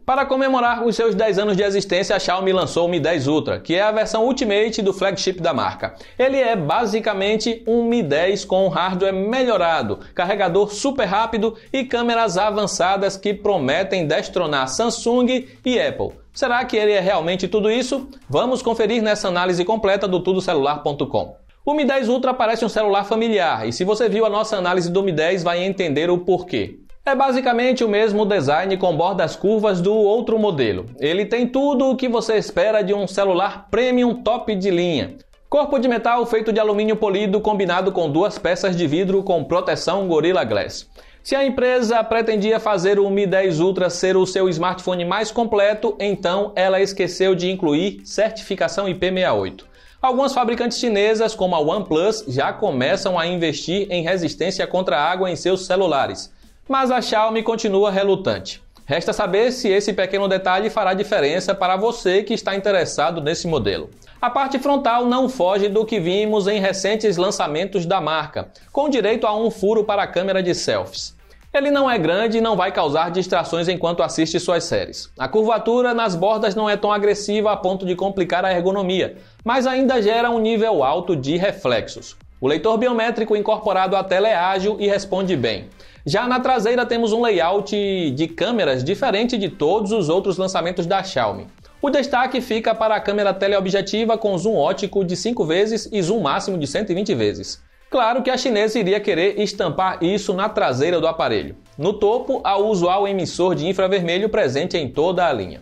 Para comemorar os seus 10 anos de existência, a Xiaomi lançou o Mi 10 Ultra, que é a versão Ultimate do flagship da marca. Ele é basicamente um Mi 10 com hardware melhorado, carregador super rápido e câmeras avançadas que prometem destronar Samsung e Apple. Será que ele é realmente tudo isso? Vamos conferir nessa análise completa do tudocelular.com. O Mi 10 Ultra parece um celular familiar e se você viu a nossa análise do Mi 10 vai entender o porquê. É basicamente o mesmo design com bordas curvas do outro modelo. Ele tem tudo o que você espera de um celular premium top de linha. Corpo de metal feito de alumínio polido combinado com duas peças de vidro com proteção Gorilla Glass. Se a empresa pretendia fazer o Mi 10 Ultra ser o seu smartphone mais completo, então ela esqueceu de incluir certificação IP68. Algumas fabricantes chinesas, como a OnePlus, já começam a investir em resistência contra a água em seus celulares. Mas a Xiaomi continua relutante. Resta saber se esse pequeno detalhe fará diferença para você que está interessado nesse modelo. A parte frontal não foge do que vimos em recentes lançamentos da marca, com direito a um furo para a câmera de selfies. Ele não é grande e não vai causar distrações enquanto assiste suas séries. A curvatura nas bordas não é tão agressiva a ponto de complicar a ergonomia, mas ainda gera um nível alto de reflexos. O leitor biométrico incorporado à tela é ágil e responde bem. Já na traseira temos um layout de câmeras diferente de todos os outros lançamentos da Xiaomi. O destaque fica para a câmera teleobjetiva com zoom óptico de 5 vezes e zoom máximo de 120 vezes. Claro que a chinesa iria querer estampar isso na traseira do aparelho. No topo, há o usual emissor de infravermelho presente em toda a linha.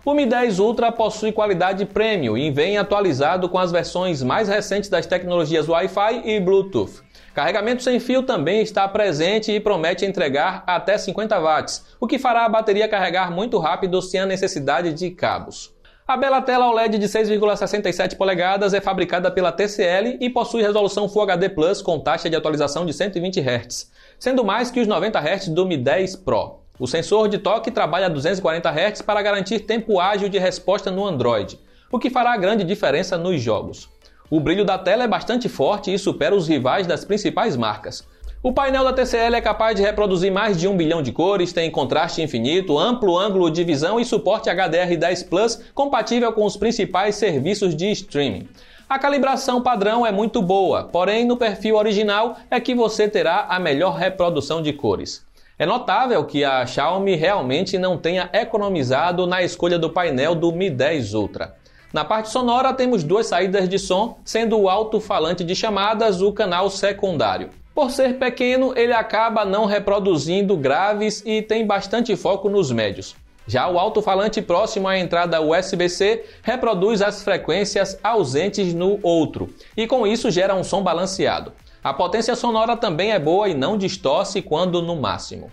O Mi 10 Ultra possui qualidade premium e vem atualizado com as versões mais recentes das tecnologias Wi-Fi e Bluetooth. Carregamento sem fio também está presente e promete entregar até 50 watts, o que fará a bateria carregar muito rápido sem a necessidade de cabos. A bela tela OLED de 6,67 polegadas é fabricada pela TCL e possui resolução Full HD Plus com taxa de atualização de 120 Hz, sendo mais que os 90 Hz do Mi 10 Pro. O sensor de toque trabalha a 240 Hz para garantir tempo ágil de resposta no Android, o que fará grande diferença nos jogos. O brilho da tela é bastante forte e supera os rivais das principais marcas. O painel da TCL é capaz de reproduzir mais de 1 bilhão de cores, tem contraste infinito, amplo ângulo de visão e suporte HDR10 Plus compatível com os principais serviços de streaming. A calibração padrão é muito boa, porém no perfil original é que você terá a melhor reprodução de cores. É notável que a Xiaomi realmente não tenha economizado na escolha do painel do Mi 10 Ultra. Na parte sonora temos duas saídas de som, sendo o alto-falante de chamadas o canal secundário. Por ser pequeno, ele acaba não reproduzindo graves e tem bastante foco nos médios. Já o alto-falante próximo à entrada USB-C reproduz as frequências ausentes no outro, e com isso gera um som balanceado. A potência sonora também é boa e não distorce quando no máximo.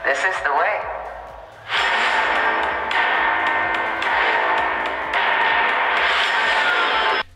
This is the way.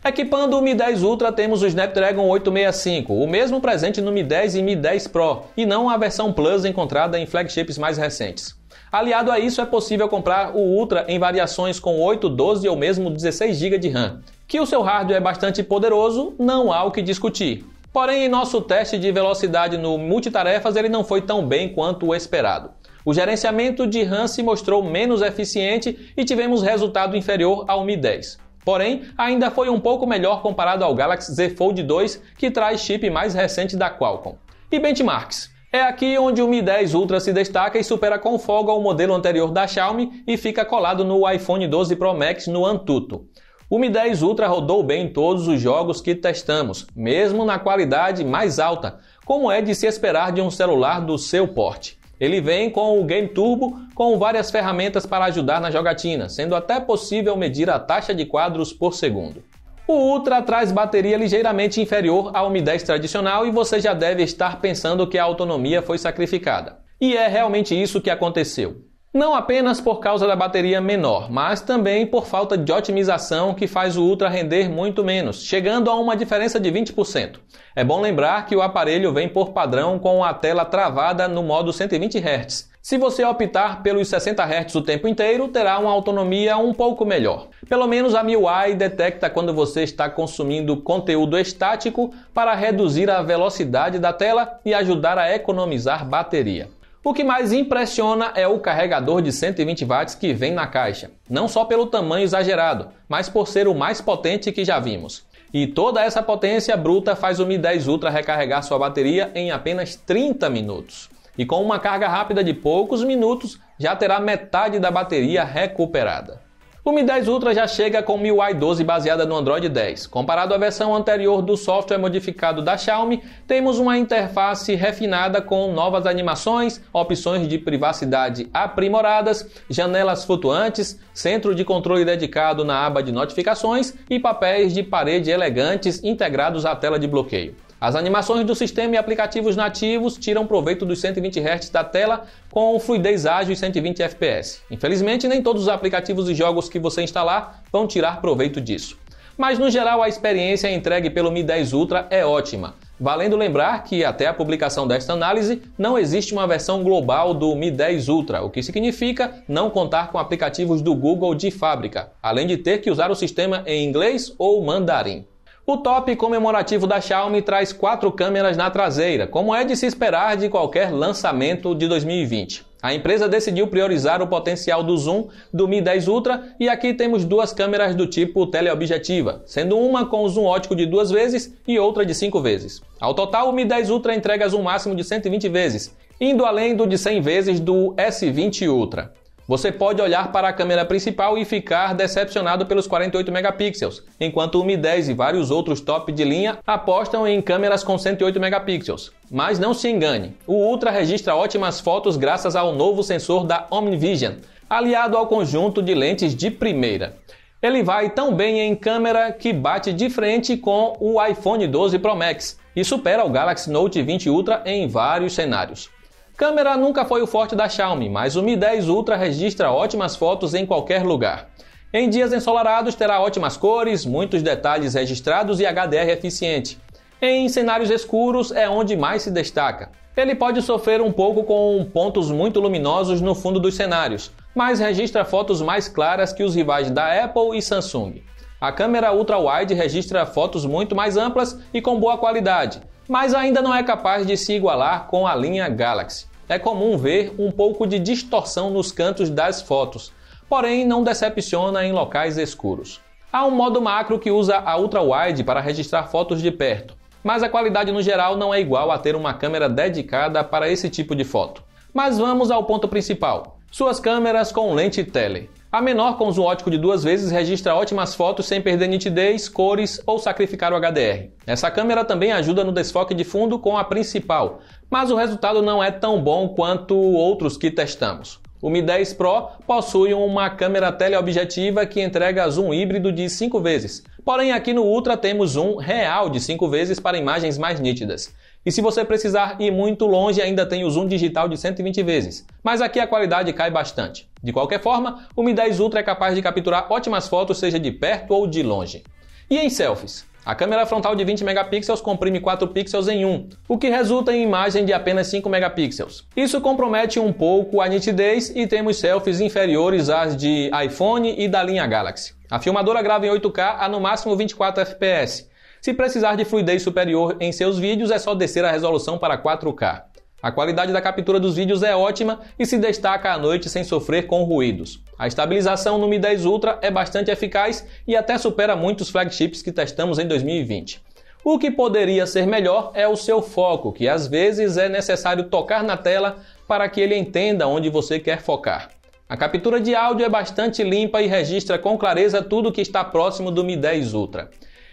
Equipando o Mi 10 Ultra temos o Snapdragon 865, o mesmo presente no Mi 10 e Mi 10 Pro, e não a versão Plus encontrada em flagships mais recentes. Aliado a isso, é possível comprar o Ultra em variações com 8, 12 ou mesmo 16 GB de RAM. Que o seu hardware é bastante poderoso, não há o que discutir. Porém, em nosso teste de velocidade no multitarefas, ele não foi tão bem quanto o esperado. O gerenciamento de RAM se mostrou menos eficiente e tivemos resultado inferior ao Mi 10. Porém, ainda foi um pouco melhor comparado ao Galaxy Z Fold 2, que traz chip mais recente da Qualcomm. E benchmarks. É aqui onde o Mi 10 Ultra se destaca e supera com folga o modelo anterior da Xiaomi e fica colado no iPhone 12 Pro Max no Antutu. O Mi 10 Ultra rodou bem em todos os jogos que testamos, mesmo na qualidade mais alta, como é de se esperar de um celular do seu porte. Ele vem com o Game Turbo, com várias ferramentas para ajudar na jogatina, sendo até possível medir a taxa de quadros por segundo. O Ultra traz bateria ligeiramente inferior ao Mi 10 tradicional e você já deve estar pensando que a autonomia foi sacrificada. E é realmente isso que aconteceu. Não apenas por causa da bateria menor, mas também por falta de otimização que faz o Ultra render muito menos, chegando a uma diferença de 20%. É bom lembrar que o aparelho vem por padrão com a tela travada no modo 120 Hz. Se você optar pelos 60 Hz o tempo inteiro, terá uma autonomia um pouco melhor. Pelo menos a MIUI detecta quando você está consumindo conteúdo estático para reduzir a velocidade da tela e ajudar a economizar bateria. O que mais impressiona é o carregador de 120 watts que vem na caixa, não só pelo tamanho exagerado, mas por ser o mais potente que já vimos. E toda essa potência bruta faz o Mi 10 Ultra recarregar sua bateria em apenas 30 minutos. E com uma carga rápida de poucos minutos, já terá metade da bateria recuperada. O Mi 10 Ultra já chega com MIUI 12 baseada no Android 10. Comparado à versão anterior do software modificado da Xiaomi, temos uma interface refinada com novas animações, opções de privacidade aprimoradas, janelas flutuantes, centro de controle dedicado na aba de notificações e papéis de parede elegantes integrados à tela de bloqueio. As animações do sistema e aplicativos nativos tiram proveito dos 120 Hz da tela com fluidez ágil e 120 fps. Infelizmente, nem todos os aplicativos e jogos que você instalar vão tirar proveito disso. Mas, no geral, a experiência entregue pelo Mi 10 Ultra é ótima. Valendo lembrar que, até a publicação desta análise, não existe uma versão global do Mi 10 Ultra, o que significa não contar com aplicativos do Google de fábrica, além de ter que usar o sistema em inglês ou mandarim. O top comemorativo da Xiaomi traz 4 câmeras na traseira, como é de se esperar de qualquer lançamento de 2020. A empresa decidiu priorizar o potencial do zoom do Mi 10 Ultra e aqui temos 2 câmeras do tipo teleobjetiva, sendo uma com zoom óptico de 2 vezes e outra de 5 vezes. Ao total, o Mi 10 Ultra entrega zoom máximo de 120 vezes, indo além do de 100 vezes do S20 Ultra. Você pode olhar para a câmera principal e ficar decepcionado pelos 48 megapixels, enquanto o Mi 10 e vários outros top de linha apostam em câmeras com 108 megapixels. Mas não se engane, o Ultra registra ótimas fotos graças ao novo sensor da OmniVision, aliado ao conjunto de lentes de primeira. Ele vai tão bem em câmera que bate de frente com o iPhone 12 Pro Max e supera o Galaxy Note 20 Ultra em vários cenários. Câmera nunca foi o forte da Xiaomi, mas o Mi 10 Ultra registra ótimas fotos em qualquer lugar. Em dias ensolarados terá ótimas cores, muitos detalhes registrados e HDR eficiente. Em cenários escuros é onde mais se destaca. Ele pode sofrer um pouco com pontos muito luminosos no fundo dos cenários, mas registra fotos mais claras que os rivais da Apple e Samsung. A câmera ultra-wide registra fotos muito mais amplas e com boa qualidade, mas ainda não é capaz de se igualar com a linha Galaxy. É comum ver um pouco de distorção nos cantos das fotos, porém não decepciona em locais escuros. Há um modo macro que usa a ultra-wide para registrar fotos de perto, mas a qualidade no geral não é igual a ter uma câmera dedicada para esse tipo de foto. Mas vamos ao ponto principal: suas câmeras com lente tele. A menor com zoom óptico de 2 vezes registra ótimas fotos sem perder nitidez, cores ou sacrificar o HDR. Essa câmera também ajuda no desfoque de fundo com a principal, mas o resultado não é tão bom quanto outros que testamos. O Mi 10 Pro possui uma câmera teleobjetiva que entrega zoom híbrido de 5 vezes. Porém, aqui no Ultra temos zoom real de 5 vezes para imagens mais nítidas. E se você precisar ir muito longe, ainda tem o zoom digital de 120 vezes. Mas aqui a qualidade cai bastante. De qualquer forma, o Mi 10 Ultra é capaz de capturar ótimas fotos, seja de perto ou de longe. E em selfies? A câmera frontal de 20 megapixels comprime 4 pixels em 1, o que resulta em imagem de apenas 5 megapixels. Isso compromete um pouco a nitidez e temos selfies inferiores às de iPhone e da linha Galaxy. A filmadora grava em 8K a no máximo 24 fps. Se precisar de fluidez superior em seus vídeos, é só descer a resolução para 4K. A qualidade da captura dos vídeos é ótima e se destaca à noite sem sofrer com ruídos. A estabilização no Mi 10 Ultra é bastante eficaz e até supera muitos flagships que testamos em 2020. O que poderia ser melhor é o seu foco, que às vezes é necessário tocar na tela para que ele entenda onde você quer focar. A captura de áudio é bastante limpa e registra com clareza tudo que está próximo do Mi 10 Ultra.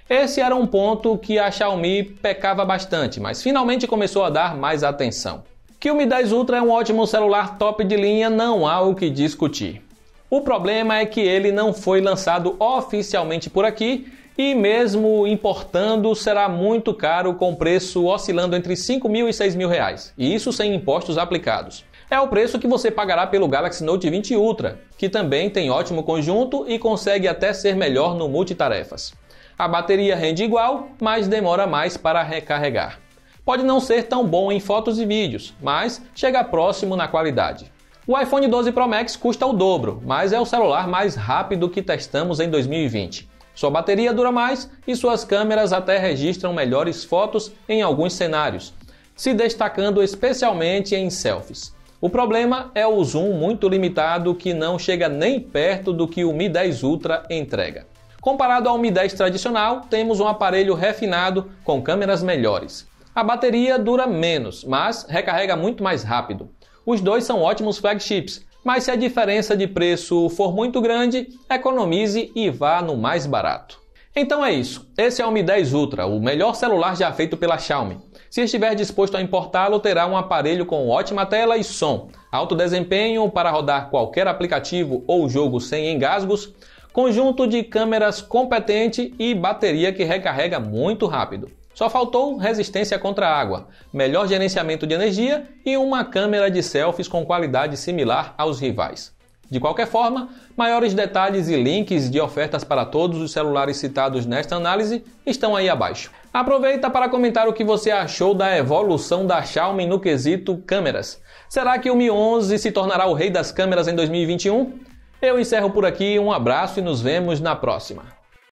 Esse era um ponto que a Xiaomi pecava bastante, mas finalmente começou a dar mais atenção. Que o Mi 10 Ultra é um ótimo celular top de linha, não há o que discutir. O problema é que ele não foi lançado oficialmente por aqui e mesmo importando será muito caro, com preço oscilando entre R$5.000 e R$6.000, e isso sem impostos aplicados. É o preço que você pagará pelo Galaxy Note 20 Ultra, que também tem ótimo conjunto e consegue até ser melhor no multitarefas. A bateria rende igual, mas demora mais para recarregar. Pode não ser tão bom em fotos e vídeos, mas chega próximo na qualidade. O iPhone 12 Pro Max custa o dobro, mas é o celular mais rápido que testamos em 2020. Sua bateria dura mais e suas câmeras até registram melhores fotos em alguns cenários, se destacando especialmente em selfies. O problema é o zoom muito limitado que não chega nem perto do que o Mi 10 Ultra entrega. Comparado ao Mi 10 tradicional, temos um aparelho refinado com câmeras melhores. A bateria dura menos, mas recarrega muito mais rápido. Os dois são ótimos flagships, mas se a diferença de preço for muito grande, economize e vá no mais barato. Então é isso, esse é o Mi 10 Ultra, o melhor celular já feito pela Xiaomi. Se estiver disposto a importá-lo, terá um aparelho com ótima tela e som, alto desempenho para rodar qualquer aplicativo ou jogo sem engasgos, conjunto de câmeras competente e bateria que recarrega muito rápido. Só faltou resistência contra a água, melhor gerenciamento de energia e uma câmera de selfies com qualidade similar aos rivais. De qualquer forma, maiores detalhes e links de ofertas para todos os celulares citados nesta análise estão aí abaixo. Aproveita para comentar o que você achou da evolução da Xiaomi no quesito câmeras. Será que o Mi 11 se tornará o rei das câmeras em 2021? Eu encerro por aqui, um abraço e nos vemos na próxima.